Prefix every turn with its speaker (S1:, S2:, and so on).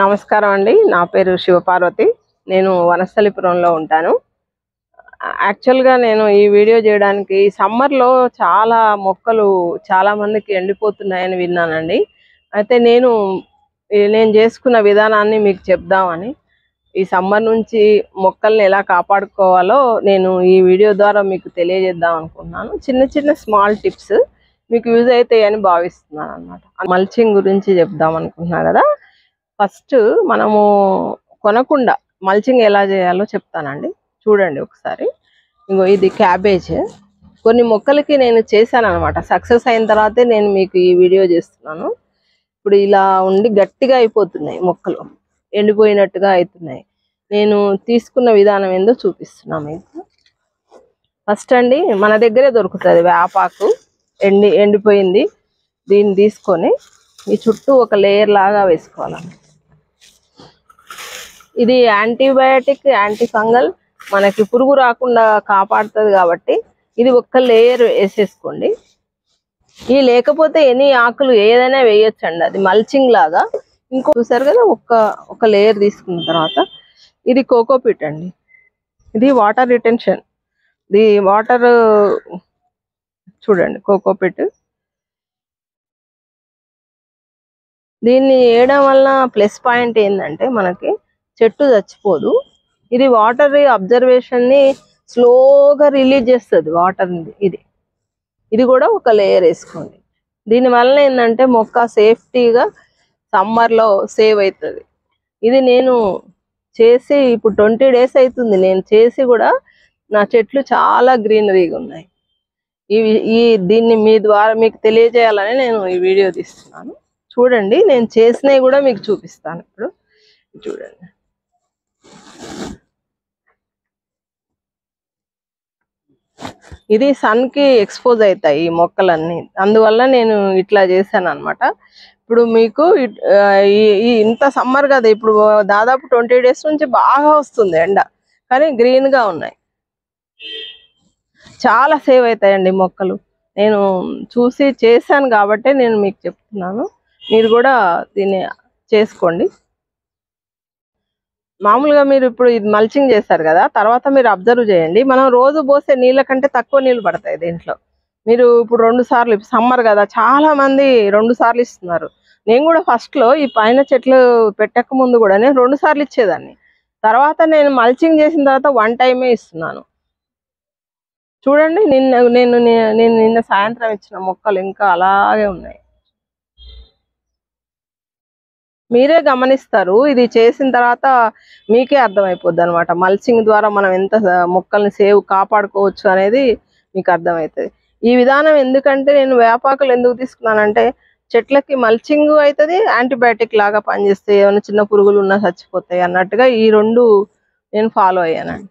S1: నమస్కారం అండి. నా పేరు శివపార్వతి. నేను వనస్థలిపురంలో ఉంటాను. యాక్చువల్‌గా నేను ఈ వీడియో చేయడానికి సమ్మర్‌లో చాలా మొక్కలు చాలా మందికి ఎండిపోతున్నాయని విన్నానండి. అయితే నేను చేసుకున్న విధానాన్ని మీకు చెప్దామని, ఈ సమ్మర్ నుంచి మొక్కల్ని ఎలా కాపాడుకోవాలో నేను ఈ వీడియో ద్వారా మీకు తెలియజేద్దాం అనుకుంటున్నాను. చిన్న చిన్న స్మాల్ టిప్స్ మీకు యూజ్ అవుతాయని భావిస్తున్నానన్నమాట. మల్చింగ్ గురించి చెప్దాం అనుకుంటున్నా కదా. ఫస్ట్ మనము కొనకుండా మల్చింగ్ ఎలా చేయాలో చెప్తానండి. చూడండి ఒకసారి. ఇంగో ఇది క్యాబేజ్. కొన్ని మొక్కలకి నేను చేశాను అనమాట. సక్సెస్ అయిన తర్వాతే నేను మీకు ఈ వీడియో చేస్తున్నాను. ఇప్పుడు ఇలా ఉండి గట్టిగా అయిపోతున్నాయి మొక్కలు, ఎండిపోయినట్టుగా అవుతున్నాయి. నేను తీసుకున్న విధానం ఏందో చూపిస్తున్నా మీకు. ఫస్ట్ అండి, మన దగ్గరే దొరుకుతుంది వేపాకు, ఎండిపోయింది. దీన్ని తీసుకొని ఈ చుట్టూ ఒక లేయర్ లాగా వేసుకోవాలండి. ఇది యాంటీబయాటిక్, యాంటీ ఫంగల్, మనకి పురుగు రాకుండా కాపాడుతుంది కాబట్టి ఇది ఒక్క లేయర్ వేసేసుకోండి. ఈ లేకపోతే ఎన్ని ఆకులు ఏదైనా వేయొచ్చండి, అది మల్చింగ్ లాగా. ఇంకో చూసారు కదా, ఒక లేయర్ తీసుకున్న తర్వాత ఇది కోకోపీట్ అండి. ఇది వాటర్ రిటెన్షన్. ఇది వాటర్ చూడండి, కోకోపీట్. దీన్ని వేయడం వల్ల ప్లస్ పాయింట్ ఏంటంటే మనకి చెట్టు చచ్చిపోదు. ఇది వాటర్ అబ్జర్వేషన్ ని స్లోగా రిలీజ్ చేస్తుంది వాటర్. ఇది కూడా ఒక లేయర్ వేసుకోండి. దీనివల్ల ఏంటంటే మొక్క సేఫ్టీగా సమ్మర్లో సేవ్ అవుతుంది. ఇది నేను చేసి ఇప్పుడు 20 days అవుతుంది. నేను చేసి కూడా నా చెట్లు చాలా గ్రీనరీగా ఉన్నాయి. దీన్ని మీ ద్వారా మీకు తెలియజేయాలని నేను ఈ వీడియో తీస్తున్నాను. చూడండి, నేను చేసినవి కూడా మీకు చూపిస్తాను. ఇప్పుడు చూడండి, ఇది సన్ కి ఎక్స్పోజ్ అవుతాయి ఈ మొక్కలన్నీ, అందువల్ల నేను ఇట్లా చేశాను అనమాట. ఇప్పుడు మీకు ఇంత సమ్మర్ కదా, ఇప్పుడు దాదాపు 20 days నుంచి బాగా వస్తుంది ఎండ, కానీ గ్రీన్ గా ఉన్నాయి. చాలా సేవ్ అవుతాయండి మొక్కలు. నేను చూసి చేశాను కాబట్టి నేను మీకు చెప్తున్నాను. మీరు కూడా దీన్ని చేసుకోండి. మామూలుగా మీరు ఇప్పుడు ఇది మల్చింగ్ చేస్తారు కదా, తర్వాత మీరు అబ్జర్వ్ చేయండి, మనం రోజు పోసే నీళ్ళ కంటే తక్కువ నీళ్ళు పడతాయి దీంట్లో. మీరు ఇప్పుడు 2 సార్లు, సమ్మర్ కదా చాలా మంది 2 సార్లు ఇస్తున్నారు. నేను కూడా ఫస్ట్ లో ఈ పైన చెట్లు పెట్టక ముందు కూడా నేను 2 సార్లు ఇచ్చేదాన్ని. తర్వాత నేను మల్చింగ్ చేసిన తర్వాత 1 టైమే ఇస్తున్నాను. చూడండి, నేను నిన్న సాయంత్రం ఇచ్చిన మొక్కలు ఇంకా అలాగే ఉన్నాయి. మీరే గమనిస్తారు, ఇది చేసిన తర్వాత మీకే అర్థమైపోద్ది అనమాట. మల్చింగ్ ద్వారా మనం ఎంత మొక్కల్ని కాపాడుకోవచ్చు అనేది మీకు అర్థమవుతుంది. ఈ విధానం ఎందుకంటే నేను వేపాకులు ఎందుకు తీసుకున్నానంటే, చెట్లకి మల్చింగ్ అవుతుంది, యాంటీబయాటిక్ లాగా పనిచేస్తే ఏమైనా చిన్న పురుగులు ఉన్నా చచ్చిపోతాయి అన్నట్టుగా ఈ 2 నేను ఫాలో అయ్యానండి.